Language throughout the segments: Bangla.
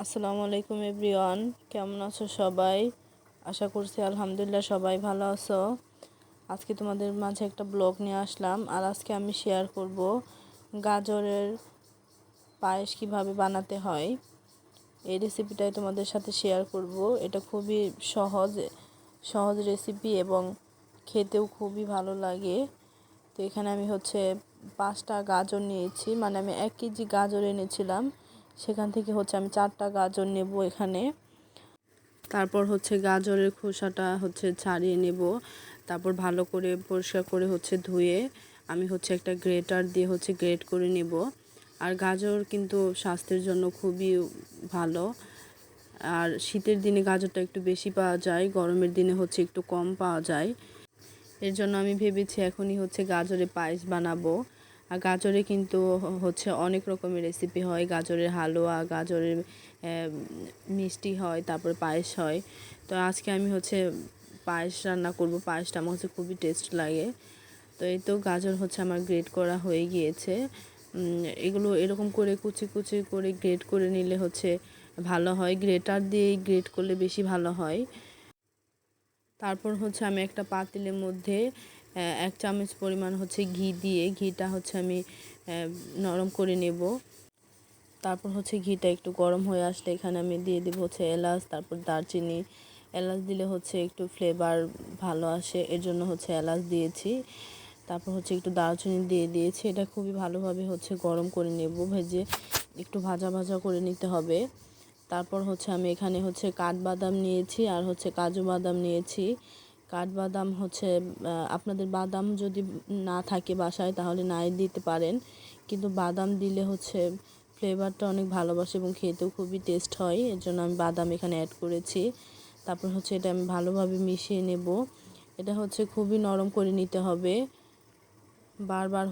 আসসালামু আলাইকুম এভরিওয়ান, কেমন আছো সবাই? আশা করছি আলহামদুলিল্লাহ সবাই ভালো আছো। আজকে তোমাদের মাঝে একটা ব্লগ নিয়ে আসলাম, আর আজকে আমি শেয়ার করব গাজরের পায়েস কিভাবে বানাতে হয়। এই রেসিপিটাই তোমাদের সাথে শেয়ার করব। এটা খুবই সহজ রেসিপি এবং খেতেও খুবই ভালো লাগে। তো এখানে আমি 5টা গাজর নিয়েছি, মানে আমি 1 কেজি গাজর এনেছিলাম, সেখান থেকে আমি 4টা গাজর নেব এখানে। তারপর গাজরের খোসাটা ছাড়িয়ে নেব। তারপর ভালো করে পরিষ্কার করে ধুয়ে আমি একটা গ্রেটার দিয়ে গ্রেট করে নেব। আর গাজর কিন্তু স্বাস্থ্যের জন্য খুবই ভালো। আর শীতের দিনে গাজরটা একটু বেশি পাওয়া যায়, গরমের দিনে একটু কম পাওয়া যায়। এর জন্য আমি ভেবেছি এখনই গাজরের পায়েস বানাবো। আর গাজরে কিন্তু অনেক রকমের রেসিপি হয়, গাজরের হালুয়া, গাজরের মিষ্টি হয়, তারপর পায়েস হয়। তো আজকে আমি পায়েস রান্না করব। পায়েসটা আমার খুবই টেস্ট লাগে। তো এই তো গাজর আমার গ্রেট করা হয়ে গিয়েছে। এগুলো এরকম করে কুচি কুচি করে গ্রেট করে নিলে ভালো হয়। গ্রেটার দিয়ে গ্রেট করলে বেশি ভালো হয়। তারপর আমি একটা পাতিলের মধ্যে 1 চামচ পরিমাণ ঘি দিয়ে ঘিটা আমি নরম করে নেব। তারপর ঘিটা একটু গরম হয়ে আসলে এখানে আমি দিয়ে দেব এলাচ, তারপর দারচিনি। এলাচ দিলে একটু ফ্লেভার ভালো আসে, এর জন্য এলাচ দিয়েছি। তারপর একটু দারচিনি দিয়ে দিয়েছি। এটা খুবই ভালোভাবে গরম করে নেব, ভেজে একটু ভাজা ভাজা করে নিতে হবে। তারপর আমি এখানে কাঠবাদাম নিয়েছি আর কাজু বাদাম নিয়েছি। কাঠবাদাম আপনাদের বাদাম যদি না থাকে বাসায় তাহলে নাই দিতে পারেন, কিন্তু বাদাম দিলে ফ্লেভারটা অনেক ভালোবাসে এবং খেতেও খুবই টেস্ট হয়, এর জন্য আমি বাদাম এখানে অ্যাড করেছি। তারপর এটা আমি ভালোভাবে মিশিয়ে নেব। এটা খুবই নরম করে নিতে হবে, বারবার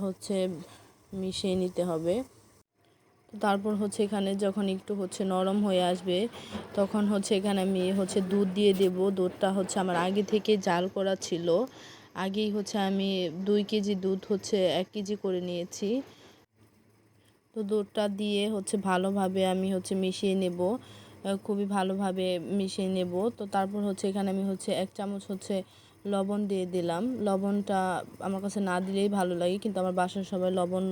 মিশিয়ে নিতে হবে। তারপর এখানে যখন একটু নরম হয়ে আসবে তখন এখানে আমি দুধ দিয়ে দেব। দুধটা আমার আগে থেকে জাল করা ছিল। আগেই আমি 2 কেজি দুধ 1 কেজি করে নিয়েছি। তো দুধটা দিয়ে ভালোভাবে আমি মিশিয়ে নেব, খুবই ভালোভাবে মিশিয়ে নেব। তো তারপর এখানে আমি 1 চামচ লবণ দিয়ে দিলাম। লবণটা আমার কাছে না দিলেই ভালো লাগে, কিন্তু আমার বাসার সবাই লবণ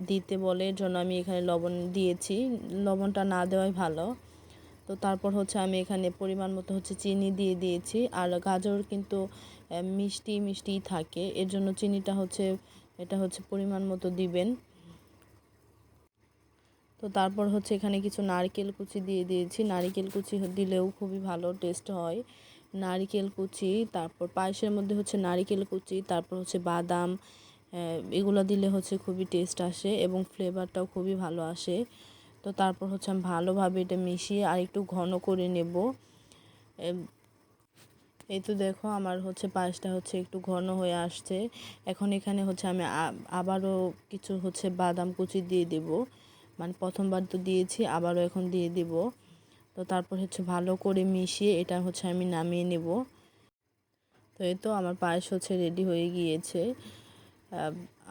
দিতে বলে, এর জন্য আমি এখানে লবণ দিয়েছি। লবণটা না দেওয়াই ভালো। তো তারপর আমি এখানে পরিমাণ মতো চিনি দিয়ে দিয়েছি। আর গাজর কিন্তু মিষ্টিই থাকে, এর জন্য চিনিটা এটা পরিমাণ মতো দিবেন। তো তারপর এখানে কিছু নারকেল কুচি দিয়ে দিয়েছি। নারকেল কুচি দিলেও খুবই ভালো টেস্ট হয়। নারকেল কুচি, তারপর পায়েসের মধ্যে নারকেল কুচি, তারপর বাদাম, এগুলো দিলে খুবই টেস্ট আসে এবং ফ্লেভারটাও খুবই ভালো আসে। তো তারপর আমি ভালোভাবে এটা মিশিয়ে আর একটু ঘন করে নেব। এই তো দেখো আমার পায়েসটা একটু ঘন হয়ে আসছে। এখন এখানে আমি আবারও কিছু বাদাম কুচি দিয়ে দেব, মানে প্রথমবার তো দিয়েছি, আবারও এখন দিয়ে দেব। তো তারপর ভালো করে মিশিয়ে এটা আমি নামিয়ে নেব। তো এই তো আমার পায়েস রেডি হয়ে গিয়েছে।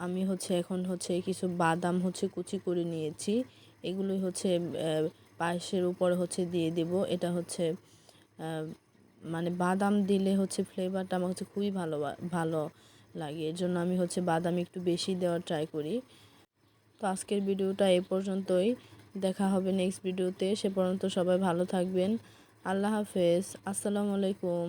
আমি এখন কিছু বাদাম কুচি করে নিয়েছি, এগুলোই পায়েসের উপরে দিয়ে দেব। এটা মানে বাদাম দিলে ফ্লেভারটা আমার খুবই ভালো লাগে, এর জন্য আমি বাদাম একটু বেশি দেওয়ার ট্রাই করি। তো আজকের ভিডিওটা এই পর্যন্তই। দেখা হবে নেক্সট ভিডিওতে। সে পর্যন্ত সবাই ভালো থাকবেন। আল্লাহ হাফেজ। আসসালামু আলাইকুম।